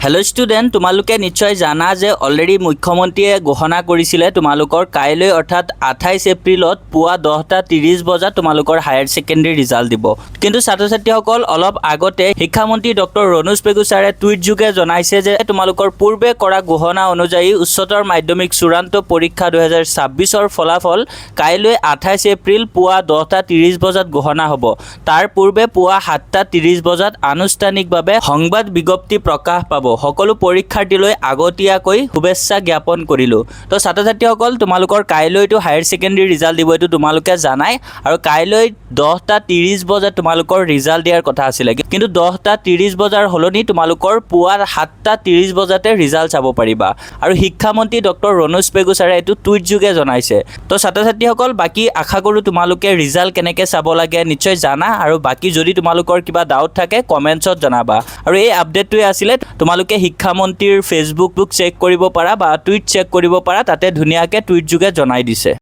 Hello' student, তোমালোকে নিশ্চয় জানা যে অলৰেডি মুখ্যমন্ত্ৰীয়ে ঘোষণা কৰিছিলে তোমালোকৰ কাইলৈ অৰ্থাৎ 28 এপ্ৰিলত পুৱা 10:30 বজাত তোমালোকৰ হায়াৰ ছেকেণ্ডেৰী ৰিজাল্ট দিব। কিন্তু ছাত্ৰ ছাত্ৰীসকল অলপ আগতে শিক্ষামন্ত্ৰী ডক্টৰ ৰণোজ পেগু ছাৰে টুইট যোগে জনাইছে যে তোমালোকৰ পূৰ্বে কৰা ঘোষণা অনুযায়ী উচ্চতৰ মাধ্যমিক চূড়ান্ত পৰীক্ষা 2026ৰ ফলাফল কাইলৈ 28 এপ্ৰিল পুৱা 10:30 বজাত ঘোষণা হ'ব। তাৰ পূৰ্বে পুৱা 7:30 বজাত আনুষ্ঠানিকভাৱে সংবাদ বিজ্ঞপ্তি প্ৰকাশ পাব। সকলো পৰীক্ষাৰ্থীলৈ আগতীয়াকৈ শুভেচ্ছা জ্ঞাপন কৰিলোঁ। তো ছাত্ৰ ছাত্ৰীসকল তোমালোকৰ কাইলৈতো হায়াৰ ছেকেণ্ডেৰী ৰিজাল্ট দিব, এইটো তোমালোকে জানাই। আৰু কাইলৈ 10:30 বজাত তোমালোকৰ ৰিজাল্ট দিয়াৰ কথা আছিলে, কিন্তু 10:30 বজাৰ সলনি তোমালোকৰ পুৱা 7:30 বজাতে ৰিজাল্ট চাব পাৰিবা। আৰু শিক্ষামন্ত্ৰী ডক্টৰ ৰণোজ পেগু ছাৰে এইটো টুইট যোগে জনাইছে। তো ছাত্ৰ ছাত্ৰীসকল বাকী আশা কৰোঁ তোমালোকে ৰিজাল্ট কেনেকৈ চাব লাগে নিশ্চয় জানা। আৰু বাকী যদি তোমালোকৰ কিবা ডাউট থাকে কমেণ্টছত জনাবা। আৰু এই আপডেটটোৱে আছিলে, তোমালোকে শিক্ষামন্ত্ৰীৰ ফেচবুক চেক কৰিব পাৰা বা টুইট চেক কৰিব পাৰা, তাতে ধুনীয়াকৈ টুইট যোগে জনাই দিছে।